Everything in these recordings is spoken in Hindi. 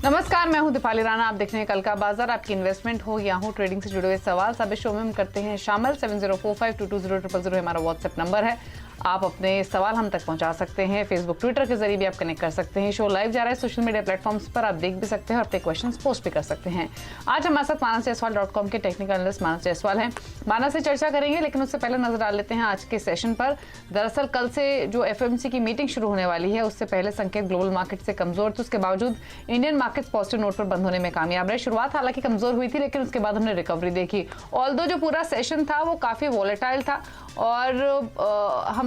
नमस्कार, मैं हूं दीपाली राणा। आप देख रहे हैं कल का बाजार। आपकी इन्वेस्टमेंट हो या हो ट्रेडिंग से जुड़े हुए सवाल सब इस शो में हम करते हैं शामिल। 7045220000 हमारा व्हाट्सएप नंबर है। आप अपने सवाल हम तक पहुंचा सकते हैं। फेसबुक ट्विटर के जरिए भी आप कनेक्ट कर सकते हैं। शो लाइव जा रहा है सोशल मीडिया प्लेटफॉर्म्स पर, आप देख भी सकते हैं और अपने क्वेश्चंस पोस्ट भी कर सकते हैं। आज हमारे साथ manasjaiswal.com के टेक्निकल एनालिस्ट मानस जायसवाल हैं। मानस से चर्चा करेंगे, लेकिन उससे पहले नजर डाल लेते हैं आज के सेशन पर। दरअसल कल से जो एफओएमसी की मीटिंग शुरू होने वाली है, उससे पहले संकेत ग्लोबल मार्केट से कमजोर थे। उसके बावजूद इंडियन मार्केट्स पॉजिटिव नोट पर बंद होने में कामयाब रहे। शुरुआत हालांकि कमजोर हुई थी, लेकिन उसके बाद हमने रिकवरी देखी। ऑल्दो जो पूरा सेशन था वो काफी वॉलेटाइल था और हमने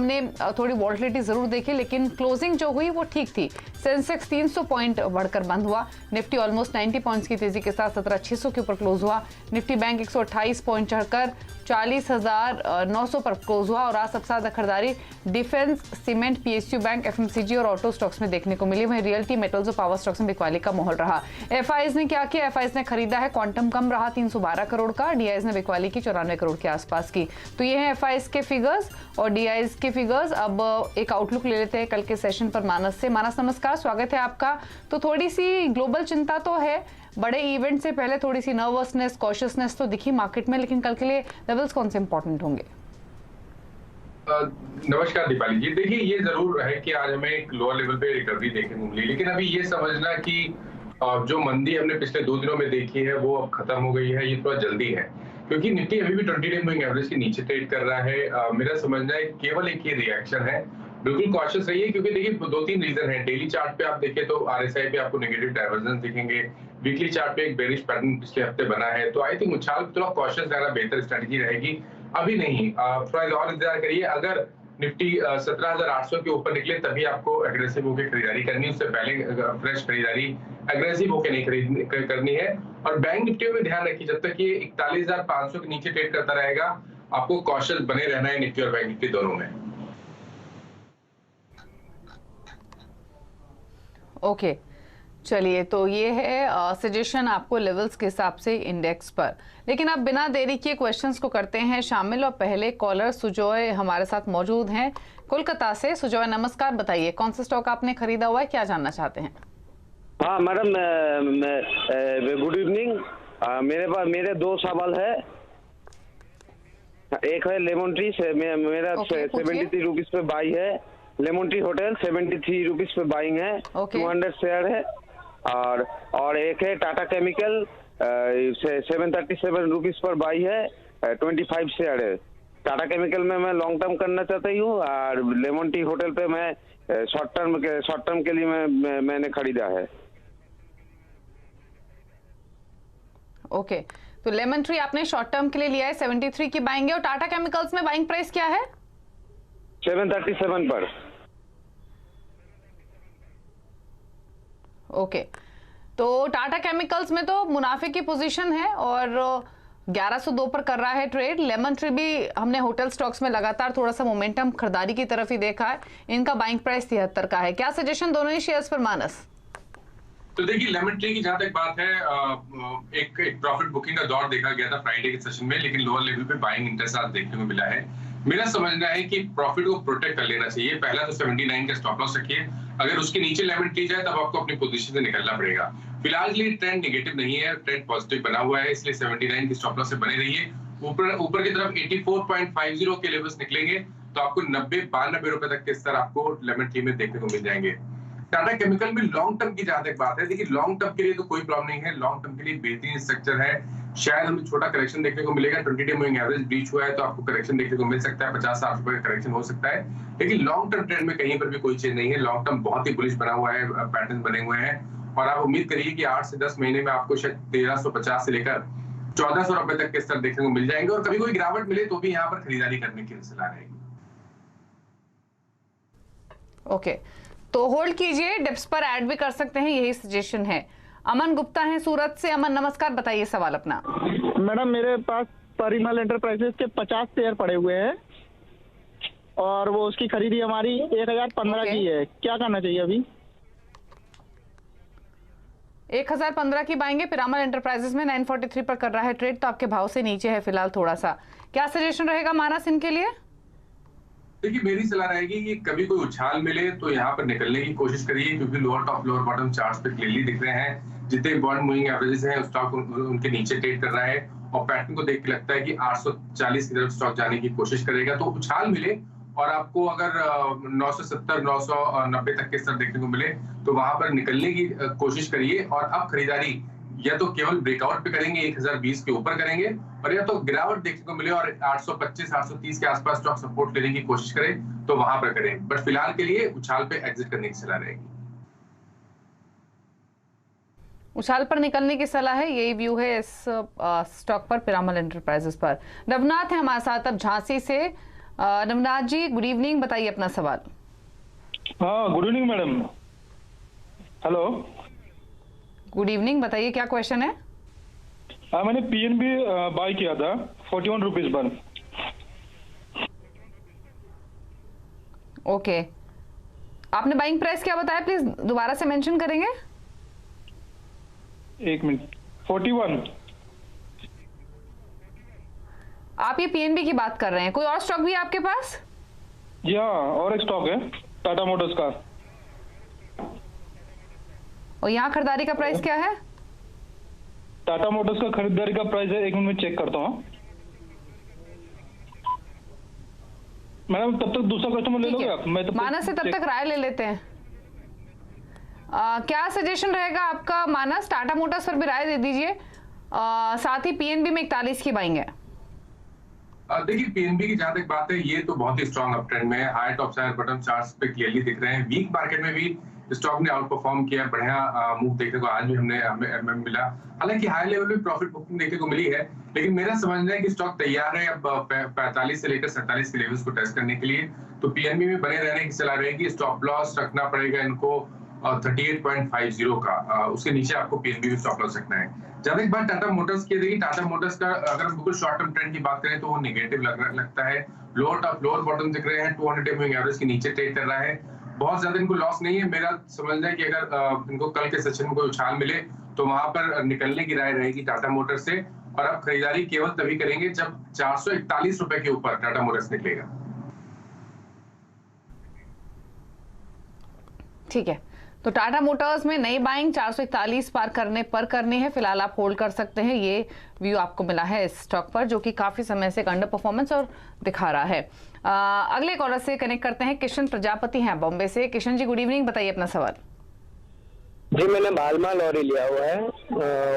थोड़ी वॉलेटिलिटी जरूर देखी, लेकिन क्लोजिंग जो हुई वो ठीक थी। सेंसेक्स 300 पॉइंट बढ़कर बंद हुआ। निफ्टी ऑलमोस्ट 90 पॉइंट्स की तेजी के साथ 17,600 के ऊपर क्लोज हुआ। निफ्टी बैंक 128 पॉइंट चढ़कर 40,900 पर क्लोज हुआ। और आज सबसे ज्यादा खरीदारी defence, cement, PSU bank, FMCG और ऑटो स्टॉक्स में देखने को मिली। वहीं रियल्टी, मेटल्स और पावर स्टॉक्स में बिकवाली का माहौल रहा। एफआईज ने क्या किया? एफआईज ने खरीदा है, क्वांटम कम रहा 312 करोड़ का। डीआईज ने बिकवाली की 94 करोड़ के आसपास की। तो ये है एफआईज के फिगर्स और डीआईज के फिगर्स। अब एक आउटलुक ले लेते हैं कल के सेशन पर मानस से। मानस नमस्कार, स्वागत है आपका। तो थोड़ी सी ग्लोबल चिंता तो है, बड़े इवेंट से पहले थोड़ी सी नर्वसनेस, कॉशियसनेस तो दिखी मार्केट में, लेकिन कल के लिए लेवल्स कौन से इंपॉर्टेंट होंगे? नमस्कार दीपाली जी। देखिए, ये जरूर है कि आज हमें एक लोअर लेवल पे रिकवरी देखने को मिली, लेकिन अभी ये समझना कि जो मंदी हमने पिछले 2 दिनों में देखी है वो अब खत्म हो गई है, ये थोड़ा जल्दी है। क्योंकि निफ्टी अभी भी 20 डे मूविंग एवरेज के नीचे ट्रेड कर रहा है। मेरा समझना है केवल एक ही रिएक्शन है। बिल्कुल कॉशियस रहिए, क्योंकि देखिए 2-3 रीजन है। डेली चार्ट पे आप देखें तो आरएसआई पे आपको नेगेटिव डाइवर्जेंस दिखेंगे। वीकली चार्ट पे एक बेरिश पैटर्न पिछले हफ्ते बना है। तो आई थिंक उछाल थोड़ा कॉशियस रहना बेहतर स्ट्रेटजी रहेगी। अभी नहीं, थोड़ा और इंतजार करिए। अगर निफ्टी 17,800 के ऊपर निकले तभी आपको एग्रेसिव होकर खरीदारी करनी है। उससे पहले फ्रेश खरीदारी एग्रेसिव होकर नहीं करनी है। और बैंक निफ्टी में ध्यान रखिए, जब तक ये 41,500 के नीचे ट्रेड करता रहेगा, आपको कॉशियस बने रहना है निफ्टी और बैंक निफ्टी दोनों में। ओके, चलिए, तो ये है सजेशन आपको लेवल्स के हिसाब से इंडेक्स पर। लेकिन अब बिना देरी किए क्वेश्चंस को करते हैं शामिल। और पहले कॉलर सुजॉय हमारे साथ मौजूद हैं कोलकाता से। सुजॉय नमस्कार, बताइए कौन सा स्टॉक आपने खरीदा हुआ है, क्या जानना चाहते हैं? हाँ मैडम, गुड इवनिंग। मेरे 2 सवाल है। एक है लेमन ट्री से, मेरा 73 रुपीज पे बाई है। लेमन ट्री होटल 73 रुपीज पे बाइंग है। 200 शेयर है। और एक है Tata chemical 737 rupees per by है। 25 शेयर है। टाटा केमिकल में मैं लॉन्ग टर्म करना चाहता हूँ और लेमन टी होटल पे मैं शॉर्ट टर्म के लिए मैंने खरीदा है। ओके, तो लेमन ट्री आपने शॉर्ट टर्म के लिए लिया है, 73 की बाइंग है। और टाटा केमिकल्स में बाइंग प्राइस क्या है? 737 पर। ओके, तो टाटा केमिकल्स में तो मुनाफे की पोजीशन है और 1102 पर कर रहा है ट्रेड। लेमन ट्री भी हमने होटल स्टॉक्स में लगातार थोड़ा सा मोमेंटम खरीदारी की तरफ ही देखा है। इनका बाइंग प्राइस 73 का है। क्या सजेशन दोनों ही शेयर्स पर मानस? तो देखिए, लेमन ट्री की जहां तक बात है, एक प्रॉफिट बुकिंग का दौर देखा गया था फ्राइडे के सेशन में, लेकिन लोअर लेवल पे बाइंग इंटरेस्ट आज देखने को मिला है। मेरा समझना है कि प्रॉफिट को प्रोटेक्ट कर लेना चाहिए। पहला तो 79 का स्टॉप लॉस रखिए। अगर उसके नीचे लेमन ट्री जाए तब आपको अपनी पोजीशन से निकलना पड़ेगा। फिलहाल के लिए ट्रेंड नेगेटिव नहीं है, ट्रेंड पॉजिटिव बना हुआ है, इसलिए 79 की स्टॉप लॉस से बने रहिए। ऊपर की तरफ 84.50 के लेवल्स निकलेंगे तो आपको 90-92 रुपए तक के स्तर आपको लेमन ट्री में देखने को मिल जाएंगे। टाटा केमिकल में लॉन्ग टर्म की जहां तक बात है, देखिए लॉन्ग टर्म के लिए तो कोई प्रॉब्लम नहीं है। लॉन्ग टर्म के लिए बेहतरीन स्ट्रक्चर है। शायद हमें छोटा करेक्शन देखने को मिलेगा। 20 डे मूविंग एवरेज ब्रीच हुआ है तो आपको करेक्शन देखने को मिल सकता है। 50-60 रुपए का करेक्शन हो सकता है, लेकिन लॉन्ग टर्म ट्रेंड में कहीं पर भी कोई चेंज नहीं है। लॉन्ग टर्म बहुत ही बुलिश बना हुआ है, पैटर्न बने हुए हैं। और आप उम्मीद करिए कि 8 से 10 महीने में आपको शायद 1350 से लेकर 1400 रुपए तक के स्तर देखने को मिल जाएंगे। और कभी कोई गिरावट मिले तो भी यहाँ पर खरीदारी करने की सलाह रहेगी। ओके, तो होल्ड कीजिए, डिप्स पर ऐड भी कर सकते हैं, यही सजेशन है। अमन गुप्ता है सूरत से। अमन नमस्कार, बताइए सवाल अपना। मैडम, मेरे पास परिमल एंटरप्राइजेस के 50 शेयर पड़े हुए हैं और वो उसकी खरीदी हमारी 1015 की है। क्या करना चाहिए अभी? 1015 की बाएंगे। पिरामल एंटरप्राइजेस में 943 पर कर रहा है ट्रेड, तो आपके भाव से नीचे है फिलहाल थोड़ा सा। क्या सजेशन रहेगा मानस इनके लिए? देखिए, मेरी सलाह रहेगी कि कभी कोई उछाल मिले तो यहाँ पर निकलने की कोशिश करिए, क्योंकि lower top lower bottom charts पे क्लियरली दिख रहे हैं। जितने बॉन्ड मूविंग एवरेजेस हैं स्टॉक उनके नीचे ट्रेड कर रहा है और पैटर्न को देख के लगता है कि 840 की तरफ स्टॉक जाने की कोशिश करेगा, तो उछाल मिले और आपको अगर 970 990 तक के स्तर देखने को मिले तो वहां पर निकलने की कोशिश करिए। और अब खरीदारी या तो केवल ब्रेकआउट पे करेंगे 1020 के ऊपर करेंगे, और या तो गिरावट देखने को मिले और 825 830 के आसपास स्टॉक सपोर्ट लेने की कोशिश करें तो वहां पर करें। बट फिलहाल के लिए उछाल पे एग्जिट करने की सलाह रहेगी। उछाल पर निकलने की सलाह है, यही व्यू है इस स्टॉक पर, पिरामल एंटरप्राइजेस पर। नवनाथ है हमारे साथ अब झांसी से। नवनाथ जी गुड इवनिंग, बताइए अपना सवाल। हाँ good evening madam. Hello good evening, बताइए क्या क्वेश्चन है। मैंने पीएनबी बाय किया था 41 रुपीज पर। ओके, आपने बाइंग प्राइस क्या बताया, प्लीज दोबारा से मेंशन करेंगे। एक मिनट, 41। आप ये पीएनबी की बात कर रहे हैं, कोई और स्टॉक भी है आपके पास? जी हाँ, और एक स्टॉक है टाटा मोटर्स का। और यहाँ खरीदारी का प्राइस क्या है? टाटा मोटर्स का खरीदारी का प्राइस है, एक मिनट में चेक करता हूँ मैडम। तब तक दूसरा कस्टमर ले लोगे आप? मैं मानस से तब तक राय ले लेते हैं। क्या सजेशन रहेगा आपका मानस? टाटा मोटर्स पर भी राय दे दीजिए, साथ ही पीएनबी में 41 की बाइंग है। देखिए पीएनबी की जहां तक बात है, ये तो बहुत ही स्ट्रॉन्ग अप ट्रेंड में है। High top side bottom charts पे क्लियरली दिख रहे हैं। वीक मार्केट में भी स्टॉक ने आउट परफॉर्म किया, बढ़िया मूव देखने को आज भी हमें मिला। हालांकि हाई लेवल पे प्रॉफिट बुकिंग देखने को मिली है, लेकिन मेरा समझना है कि स्टॉक तैयार है अब 45 से लेकर 47 के लेवल्स को टेस्ट करने के लिए। तो पीएनबी में बने रहने की सलाह रहेगी। स्टॉप लॉस रखना पड़ेगा इनको 38.50 का, उसके नीचे आपको पीएनबी में स्टॉप लॉस रखना है। जब एक बार टाटा मोटर्स की देखिए, टाटा मोटर्स का अगर हम बिल्कुल शॉर्ट टर्म ट्रेंड की बात करें तो वो नेगेटिव लगता है। लोअर बॉटम दिख रहे हैं, 200 डे मूविंग एवरेज के नीचे ट्रेड कर रहा है। बहुत ज्यादा इनको लॉस नहीं है। मेरा समझना है कि अगर इनको कल के सेशन में कोई उछाल मिले तो वहां पर निकलने की राय रहेगी टाटा मोटर्स से। और अब खरीदारी केवल तभी करेंगे जब 441 रुपए के ऊपर टाटा मोटर्स निकलेगा। ठीक है, तो टाटा मोटर्स में नई बाइंग 441 पार करने पर करनी है। फिलहाल आप होल्ड कर सकते हैं। ये व्यू आपको मिला है इस स्टॉक पर, जो कि काफी समय से अंडर परफॉर्मेंस और दिखा रहा है। अगले कॉलर से कनेक्ट करते हैं। किशन प्रजापति हैं बॉम्बे से। किशन जी गुड इवनिंग, बताइए अपना सवाल। जी मैंने बालमा लॉरी लिया हुआ है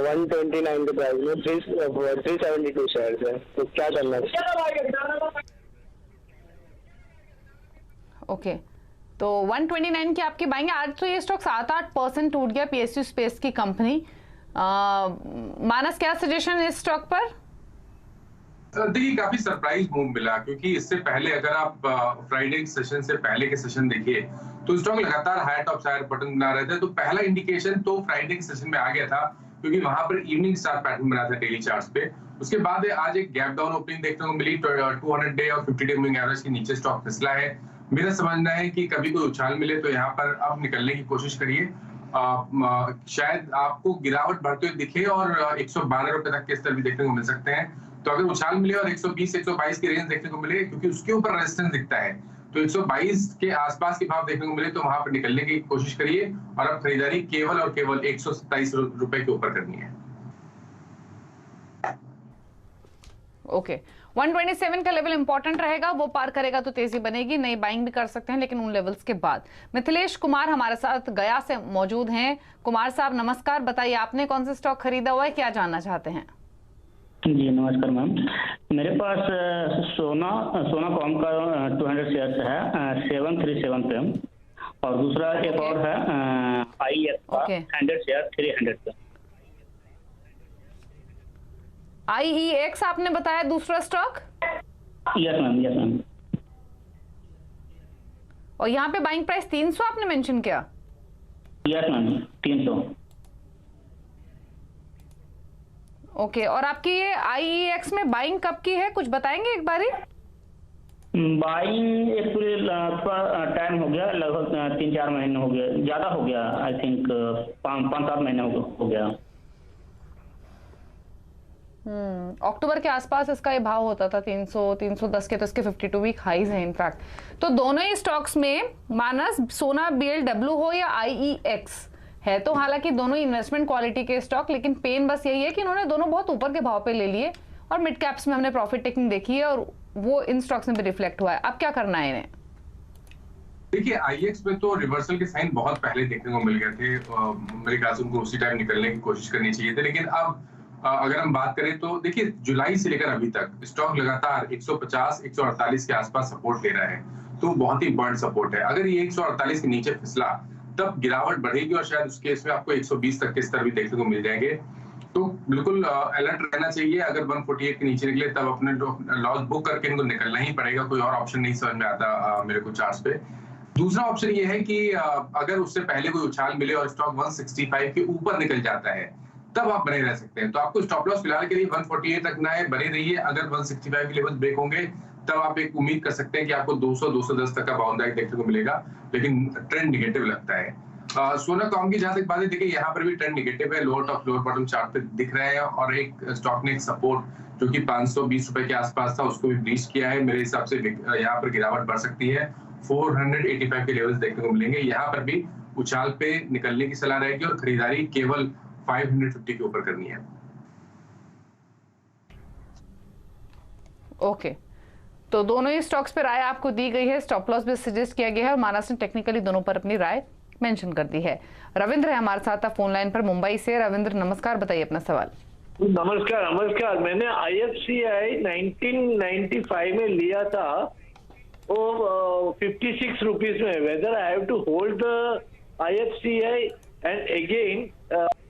129 के प्राइस में, 372 शेयर है, तो क्या करना चाहिए? ओके, तो 129 की आपकी बाइंग है। आज तो ये स्टॉक 7-8% टूट गया, पीएसयू स्पेस की कंपनी। मानस क्या सजेशन है इस स्टॉक पर? देखिए काफी सरप्राइज मूव मिला, क्योंकि इससे पहले अगर आप फ्राइडे सेशन से पहले के सेशन देखिए तो स्टॉक लगातार हाई टॉप साइड बटन बना रहे थे। तो पहला इंडिकेशन तो फ्राइडे के सेशन में आ गया था, क्योंकि वहां पर इवनिंग स्टार पैटर्न बना था डेली चार्ट्स पे। उसके बाद आज एक गैप डाउन ओपनिंग देखने को मिली, 200 डे और 50 डे मूविंग एवरेज के नीचे स्टॉक फिसला है। मेरा समझना है कि कभी कोई उछाल मिले तो यहाँ पर अब निकलने की कोशिश करिए। शायद आपको गिरावट बढ़ते हुए दिखे और 112 रुपए तक के स्तर भी देखने को मिल सकते हैं। तो अगर उछाल मिले और 120-122 की रेंज देखने को मिले, क्योंकि उसके ऊपर रेजिस्टेंस दिखता है, तो 122 के आसपास के भाव देखने को मिले तो वहां पर निकलने की कोशिश करिए। और अब खरीदारी केवल और केवल 127 रुपए के ऊपर करनी है। ओके, 127 का लेवल इंपॉर्टेंट रहेगा, वो पार करेगा तो तेजी बनेगी। नई बाइंग भी कर सकते हैं, लेकिन उन लेवल्स के बाद। मिथिलेश कुमार हमारे साथ गया से मौजूद हैं। कुमार साहब नमस्कार, बताइए आपने कौन सा स्टॉक खरीदा हुआ है, क्या जानना चाहते हैं? जी नमस्कार मैम, मेरे पास सोना कॉम का 200 शेयर्स है 737 पे, और दूसरा एक और है IEX का 100 शेयर 300 पे। IEX आपने बताया दूसरा स्टॉक? Yes ma'am. और यहाँ पे बाइंग प्राइस 300 आपने मेंशन किया? Yes ma'am, 300। ओके, और आपकी ये IEX में बाइंग कब की है, कुछ बताएंगे एक बारी? बाइंग एक पूरे टाइम हो गया, लगभग 3-4 महीने हो गया, ज्यादा हो गया, आई थिंक 5-7 महीने हो गया। अक्टूबर के आसपास इसका ये भाव होता था 300-310 के, तो इसके 52 वीक हाईज हैं इनफैक्ट। तो दोनों ही स्टॉक्स में मानस सोना BLW हो या IEX है तो हालांकि दोनों इन्वेस्टमेंट क्वालिटी के स्टॉक, लेकिन पेन बस यही है कि इन्होंने दोनों बहुत ऊपर के भाव पे ले लिए और मिड कैप्स में हमने प्रॉफिट टेकिंग देखी है और वो इन स्टॉक्स में भी रिफ्लेक्ट हुआ है। अब क्या करना है इन्हें? देखिए आईएक्स में तो रिवर्सल के साइन बहुत पहले देखने को मिल गए थे, मेरे ख्याल से उनको उसी टाइम निकलने की कोशिश करनी चाहिए थी। लेकिन अब अगर हम बात करें तो देखिए जुलाई से लेकर अभी तक स्टॉक लगातार 150 148 के आसपास सपोर्ट ले रहा है, तो बहुत ही बर्ड सपोर्ट है। अगर ये 148 के नीचे फिसला तब गिरावट बढ़ेगी और शायद उस केस में आपको 120 तक के स्तर भी देखने को मिल जाएंगे। तो बिल्कुल अलर्ट रहना चाहिए। अगर 148 के नीचे निकले तब अपने लॉस बुक करके इनको निकलना ही पड़ेगा, कोई और ऑप्शन नहीं समझ में आता मेरे को चार्ट्स पे। दूसरा ऑप्शन ये है कि अगर उससे पहले कोई उछाल मिले और स्टॉक 165 के ऊपर निकल जाता है तब आप बने रह सकते हैं। तो आपको स्टॉप लॉस फिलहाल के लिए 148 रखना है, बने रहिए। अगर 165 के लेवल ब्रेक होंगे तब आप एक उम्मीद कर सकते हैं कि आपको 200-210 तक का बाउंड बैक देखने को मिलेगा, लेकिन ट्रेंड निगेटिव लगता है। सोना कॉम की जहां तक बात है, देखिए यहाँ पर भी ट्रेंड निगेटिव है, lower top lower bottom chart पे दिख रहा है और एक स्टॉक ने एक सपोर्ट जो कि 520 रुपए के आसपास था उसको भी ब्रीच किया है। मेरे हिसाब से यहाँ पर गिरावट बढ़ सकती है, 485 के लेवल्स देखने को मिलेंगे। यहाँ पर भी उछाल पे निकलने की सलाह रहेगी और खरीदारी केवल 550 के ऊपर करनी है। ओके, तो दोनों ही स्टॉक्स पे राय आपको दी गई है, स्टॉप लॉस भी सजेस्ट किया गया है और मानस ने टेक्निकली दोनों पर अपनी राय मेंशन कर दी है। रविंद्र है हमारे साथ फोन लाइन पर मुंबई से। रविंद्र नमस्कार, बताइए अपना सवाल। नमस्कार नमस्कार। मैंने IFCI 1995 में लिया था वो 56 रुपीज में। Whether I have to hold the IFCI and again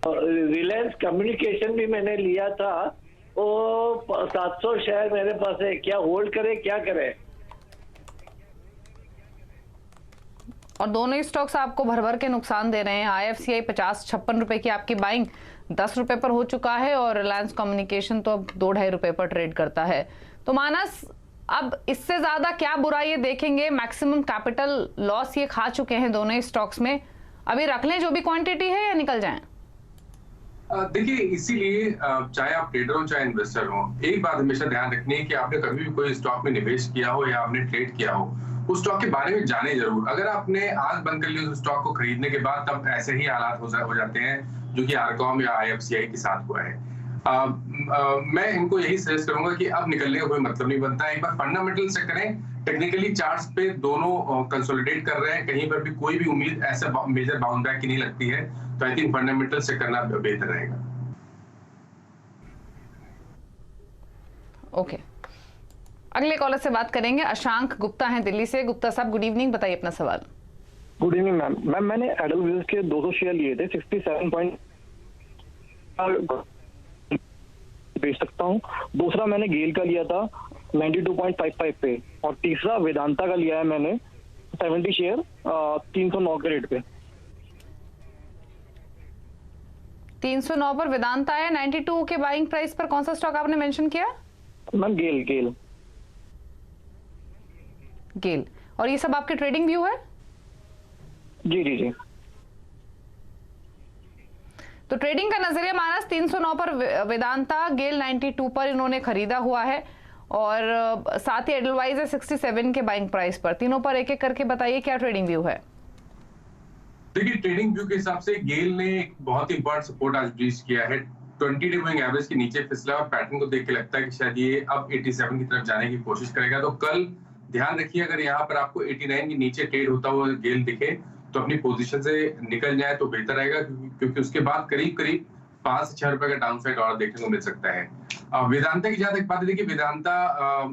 Reliance Communication भी मैंने लिया था, वो 700 शेयर मेरे पास है, क्या होल्ड करे क्या करे? और दोनों ही स्टॉक्स आपको भर भर के नुकसान दे रहे हैं। IFCI 50-56 रुपए की आपकी बाइंग 10 रुपए पर हो चुका है और रिलायंस कम्युनिकेशन तो अब 2-2.5 रुपए पर ट्रेड करता है। तो मानस अब इससे ज्यादा क्या बुराई ये देखेंगे? मैक्सिमम कैपिटल लॉस ये खा चुके हैं दोनों ही स्टॉक्स में, अभी रख लें जो भी क्वांटिटी है या निकल जाएं? देखिए इसीलिए चाहे आप ट्रेडर हो चाहे इन्वेस्टर हो, एक बात हमेशा ध्यान रखनी है कि आपने कभी भी कोई स्टॉक में निवेश किया हो या आपने ट्रेड किया हो, उस स्टॉक के बारे में जाने जरूर। अगर आपने आंख बंद कर ली उस स्टॉक को खरीदने के बाद, तब ऐसे ही हालात हो जाते हैं जो कि आरकॉम या IFCI के साथ हुआ है। मैं इनको यही सजेस्ट करूंगा कि अब निकलने का कोई मतलब नहीं बनता है। एक बार फंडामेंटल से करें, टेक्निकली चार्ट्स पे दोनों कंसोलिडेट कर रहे हैं, कहीं पर भी कोई भी उम्मीद ऐसा मेजर बाउंड बैक की नहीं लगती है, तो आई थिंक फंडामेंटल से करना बेहतर रहेगा। ओके, अगले कॉलर से बात करेंगे। अशांक गुप्ता हैं दिल्ली से। गुप्ता साहब गुड इवनिंग, बताइए अपना सवाल। Good evening ma'am. मैम मैंने एडलवेज के 200 शेयर लिए थे, 67 पॉइंट बेच सकता हूँ। दूसरा मैंने गेल का लिया था 92.55 पे, और तीसरा वेदांता का लिया है मैंने 70 शेयर 309 के रेट पे। 309 पर वेदांता है, 92 के बाइंग प्राइस पर कौन सा स्टॉक आपने मेंशन किया? मैम गेल। और ये सब आपके ट्रेडिंग व्यू है? जी। तो ट्रेडिंग का नजरिया मानस 309 पर वेदांता, गेल 92 पर इन्होंने खरीदा हुआ है और साथ ही एडलवाइज है 67 के बाइंग प्राइस पर। तीनों पर एक एक करके बताइए क्या ट्रेडिंग व्यू है? देखिए ट्रेडिंग व्यू के हिसाब से गेल ने एक बहुत ही बड़ा सपोर्ट आज ब्रीच किया है, 20 डे मूविंग एवरेज के नीचे फिसला और पैटर्न को देख के लगता है कि शायद ये अब 87 की तरफ जाने की कोशिश करेगा। तो कल ध्यान रखिए, अगर यहाँ पर आपको 89 के नीचे ट्रेड होता हुआ गेल दिखे तो अपनी पोजीशन से निकल जाए तो बेहतर रहेगा, क्योंकि उसके बाद करीब 5 से 6 रुपए का डाउन साइड और देखने को मिल सकता है। वेदांता की जहां तक बात है, देखिए वेदांता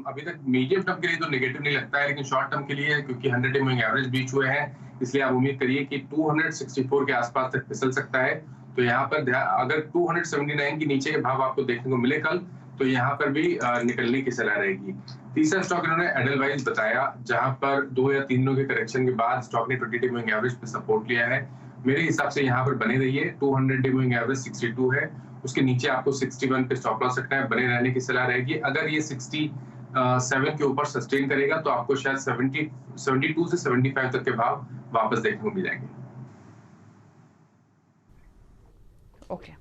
अभी तक मीडियम टर्म के लिए तो नेगेटिव नहीं लगता है, लेकिन शॉर्ट टर्म के लिए क्योंकि 100 डे मूविंग एवरेज बीच हुए हैं, इसलिए आप उम्मीद करिए कि 264 के आसपास तक फिसल सकता है। तो यहाँ पर अगर 279 के नीचे के भाव आपको देखने को मिले कल, तो यहाँ पर भी निकलने की सलाह रहेगी। तीसरा स्टॉक इन्होंने एडलवाइज बताया, जहां पर 2 या 3 दिनों के करेक्शन के बाद स्टॉक ने 20 डे मूविंग एवरेज पे सपोर्ट लिया है। मेरे हिसाब से यहाँ पर बने रहिए। 200 डे मूविंग एवरेज 62 है, उसके नीचे आपको 61 पे स्टॉप लॉस रखना है, बने रहने की सलाह रहेगी। अगर ये 67 के ऊपर सस्टेन करेगा तो आपको शायद 72 से 75 तक के भाव वापस देखने को मिल जाएंगे। ओके,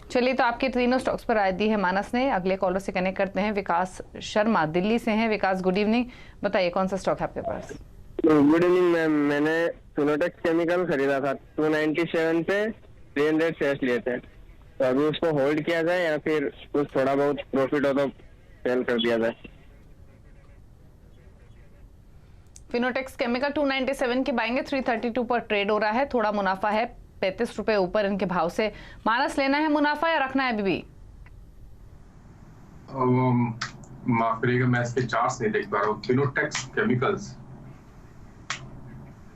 चलिए तो आपके तीनों स्टॉक्स पर राय दी है मानस ने। अगले कॉलर से कनेक्ट करते हैं। विकास शर्मा दिल्ली से हैं। विकास गुड इवनिंग, बताइए कौन सा स्टॉक है आपके पास? गुड इवनिंग मैम, मैंने फिनोटेक्स केमिकल खरीदा था 297 पे 300 शेयर्स लिए थे, तो अभी उसको होल्ड किया जाए या फिर कुछ थोड़ा बहुत प्रॉफिट हो तो सेल कर दिया जाए। फिनोटेक्स केमिकल 297 के बाएंगे 332 पर ट्रेड हो रहा है, थोड़ा मुनाफा है 35 रुपए ऊपर इनके भाव से। मानस, लेना है मुनाफा या रखना है अभी भी? माफ करिएगा, मैं इसके चार्ट्स नहीं देख पा रहा हूँ। फिनोटेक्स केमिकल्स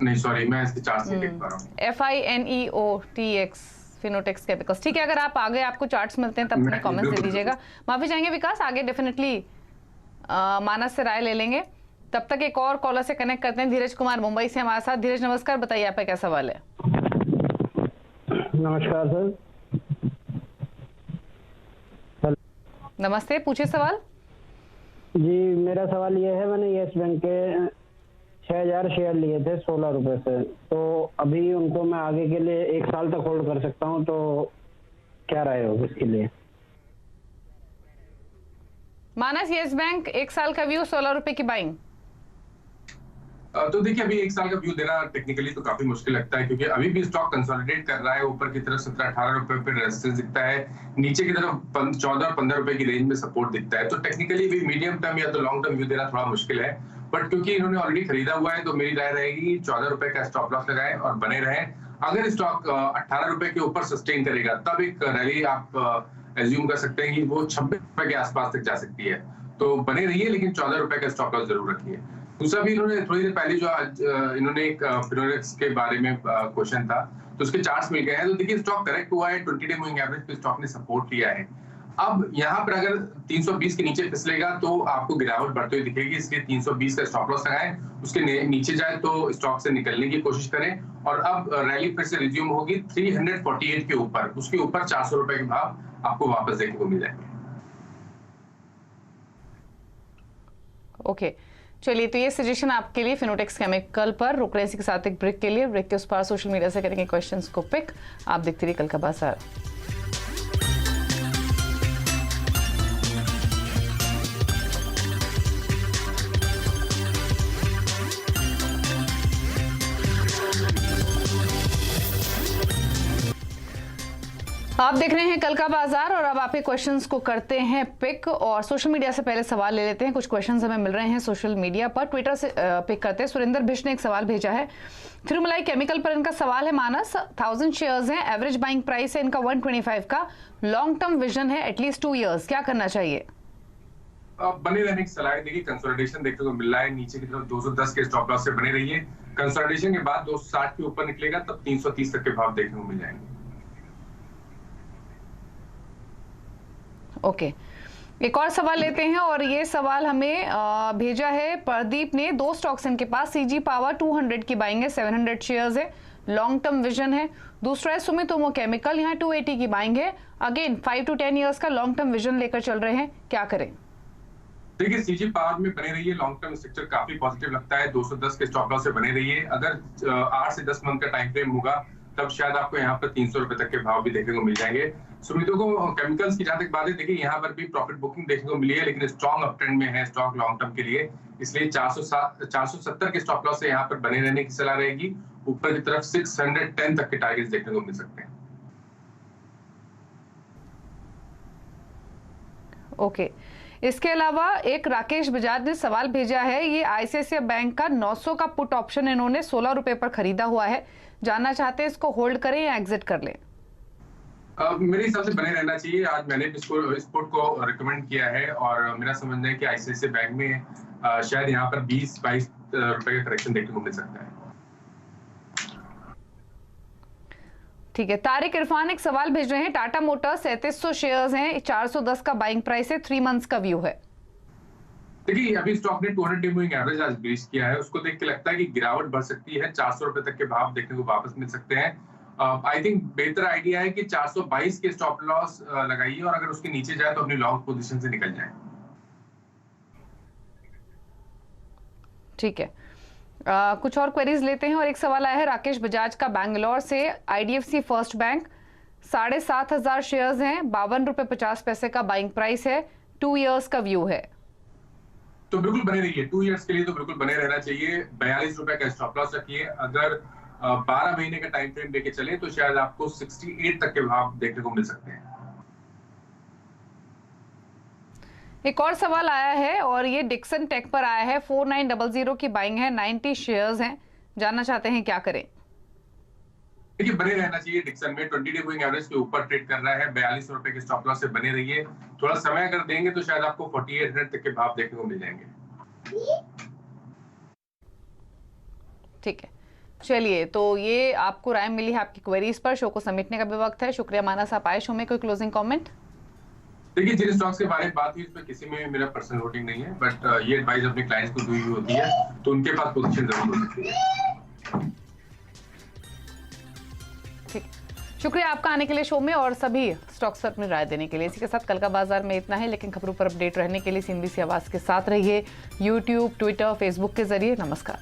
नहीं, सॉरी, मैं इसके चार्ट्स नहीं देख पा रहा हूँ। FINEOTX Fineotex chemicals. ठीक है, अगर आप आगे आपको चार्ट्स मिलते हैं तब अपने कमेंट्स दे दीजिएगा। माफी चाहेंगे विकास, आगे डेफिनेटली मानस से राय ले लेंगे। तब तक एक और कॉलर से कनेक्ट करते हैं, धीरज कुमार मुंबई से हमारे साथ। धीरज नमस्कार, बताइए आपका क्या सवाल है? नमस्कार सर। नमस्ते, पूछिए सवाल। जी, मेरा सवाल ये है, मैंने यस बैंक के 6000 शेयर लिए थे 16 रुपए से, तो अभी उनको मैं आगे के लिए 1 साल तक होल्ड कर सकता हूँ, तो क्या राय होगी इसके लिए? मानस, यस बैंक 1 साल का व्यू, 16 रुपए की बाइंग। तो देखिए, अभी 1 साल का व्यू देना टेक्निकली तो काफी मुश्किल लगता है, क्योंकि अभी भी स्टॉक कंसोलिडेट कर रहा है। ऊपर की तरफ 17-18 रुपए पे रेजिस्टेंस दिखता है, नीचे की तरफ 14-15 रुपए की रेंज में सपोर्ट दिखता है। तो टेक्निकली भी मीडियम टर्म या तो लॉन्ग टर्म व्यू देना थोड़ा मुश्किल है, बट क्योंकि इन्होंने ऑलरेडी खरीदा हुआ है तो मेरी राय रहेगी 14 रुपए का स्टॉप लॉस लगाएं और बने रहें। अगर स्टॉक 18 रुपए के ऊपर सस्टेन करेगा तब एक रैली आप एज्यूम कर सकते हैं कि वो 26 रुपए के आसपास तक जा सकती है, तो बने रहिए, लेकिन 14 रुपए का स्टॉप लॉस जरूर रखिए। दूसरा भी, इन्होंने थोड़ी देर पहले जो आज इन्होंने एक फिनोटेक्स के बारे में क्वेश्चन था, तो उसके चार्ट्स मिल गए हैं। तो देखिए, स्टॉक करेक्ट हुआ है, 20 डे मूविंग एवरेज पे स्टॉक ने सपोर्ट लिया है। अब यहाँ पर अगर 320 के नीचे फिसलेगा तो आपको गिरावट बढ़ती हुई दिखेगी, इसलिए 320 का स्टॉप लॉस लगाएं। उसके नीचे जाए तो स्टॉक से निकलने की कोशिश करें। और अब रैली फिर से रिज्यूम होगी 348 के ऊपर, उसके ऊपर 400 रुपए के भाव आपको वापस देखने को मिल जाएंगे। ओके, चलिए, तो ये सजेशन आपके लिए फिनोटेक्स केमिकल पर। रुक रहे हैं इसी के साथ एक ब्रेक के लिए। ब्रेक के उस पार सोशल मीडिया से करेंगे क्वेश्चंस को पिक। आप देखते रहिए कल का बाजार। आप देख रहे हैं कल का बाजार और अब आपके क्वेश्चंस को करते हैं पिक। और सोशल मीडिया से पहले सवाल ले लेते हैं। कुछ क्वेश्चंस हमें मिल रहे हैं सोशल मीडिया पर, ट्विटर से पिक करते हैं। सुरेंद्र भिष्ट ने एक सवाल भेजा है थिरुमलाई केमिकल पर। इनका सवाल है, मानस 1000 शेयर्स हैं, एवरेज बाइंग प्राइस है इनका 125 का, लॉन्ग टर्म विजन है एटलीस्ट 2 इयर्स, क्या करना चाहिए? बने रहने की सलाह। देखिए, कंसोलिडेशन देखने को मिल रहा है, नीचे की तरफ 210 के स्टॉप लॉस से बने रहिए। कंसोलिडेशन के बाद 260 के ऊपर निकलेगा तब 330 तक के भाव देखने को मिल जाएंगे। ओके, एक और सवाल लेते हैं और ये सवाल हमें भेजा है प्रदीप ने। 2 स्टॉक्स इनके पास, सीजी पावर 200 की बाइंग है, 700 शेयर्स है, लॉन्ग टर्म विजन है। दूसरा है सुमितोमो केमिकल, यहाँ 280 की बाइंग है, अगेन 5 to 10 इयर्स का लॉन्ग टर्म विजन लेकर चल रहे हैं, क्या करें? देखिए, सीजी पावर में बने रहिए, लॉन्ग टर्म स्ट्रक्चर काफी पॉजिटिव लगता है, 210 के स्टॉप लॉस से बने रहिए। अगर 8 से 10 मंथ का टाइम फ्रेम होगा तब शायद आपको यहाँ पर 300 रुपए तक के भाव भी देखने को मिल जाएंगे। सुमितोमो केमिकल्स की जहां तक बात है, देखिए यहाँ पर भी प्रॉफिट बुकिंग देखने को मिली है, लेकिन स्ट्रॉन्ग अप ट्रेंड में है स्टॉक लॉन्ग टर्म के लिए, इसलिए 470 के स्टॉप लॉस से यहाँ पर बने रहने की सलाह रहेगी। ऊपर की तरफ 610 तक के टारगेट्स देखने को मिल सकते हैं। ओके, इसके अलावा एक राकेश बजाज ने सवाल भेजा है, ये आईसीआईसीआई बैंक का 900 का पुट ऑप्शन इन्होंने 16 रुपए पर खरीदा हुआ है, जानना चाहते हैं इसको होल्ड करें या एग्जिट कर लें? मेरे हिसाब से बने रहना चाहिए। आज मैंने इस पुट को रिकमेंड किया है और मेरा समझना है कि आईसीआईसीआई बैंक में शायद यहाँ पर 20-22 रुपए का करेक्शन देखने को मिल सकता है। ठीक है, तारिक इरफान एक सवाल भेज रहे हैं, टाटा मोटर्स 3700 शेयर्स हैं, 410 का बाइंग प्राइस है, 3 मंथ्स का व्यू है। देखिए, अभी स्टॉक ने 200 डे मूविंग एवरेज आज ब्रीच किया है, उसको देख के लगता है कि गिरावट बढ़ सकती है, 400 रुपए तक के भाव देखने को वापस मिल सकते हैं। आई थिंक बेहतर आइडिया है कि 422 के स्टॉप लॉस लगाइए और अगर उसके नीचे जाए तो अपनी लॉन्ग पोजीशन से निकल जाए। ठीक है, कुछ और क्वेरीज लेते हैं और एक सवाल आया है राकेश बजाज का बैंगलोर से, आईडीएफसी फर्स्ट बैंक 7500 शेयर्स हैं, 52 रुपए 50 पैसे का बाइंग प्राइस है, 2 इयर्स का व्यू है। तो बिल्कुल बने रहिए, 2 इयर्स के लिए तो बिल्कुल बने रहना चाहिए। 42 रुपए का स्टॉप लॉस रखिए। अगर 12 महीने का टाइम फ्रेम लेके चले तो शायद आपको 68 तक के भाव देखने को मिल सकते हैं। एक और सवाल आया है और ये डिक्सन टेक पर आया है। 4900 की बाइंग है, 90 शेयर्स हैं, जानना चाहते हैं क्या करें। देखिए बने रहना चाहिए डिक्सन में, 20 डे मूविंग एवरेज के ऊपर ट्रेड कर रहा है। 42 रुपए के स्टॉप लॉस से बने रहिए। थोड़ा समय अगर देंगे तो शायद आपको 4800 तक के भाव देखने को मिल जाएंगे। ठीक है, चलिए, तो ये आपको राय मिली है आपकी क्वेरीज पर। शो को समेटने का भी वक्त है। शुक्रिया मानस, आप आए शो में। कोई क्लोजिंग कमेंट? देखिए जिन स्टॉक्स के बारे में बात हुई उसमें किसी में भी मेरा पर्सनल वोटिंग नहीं है, बट ये एडवाइस अपने क्लाइंट्स को दी हुई होती है, तो उनके पास पोजीशन जरूर हो सकती है। ठीक, शुक्रिया आपका आने के लिए शो में और सभी स्टॉक्स पर अपनी राय देने के लिए। इसी के साथ कल का बाजार में इतना है, लेकिन खबरों पर अपडेट रहने के लिए CNBC आवाज के साथ रहिए, YouTube, Twitter, Facebook के जरिए। नमस्कार।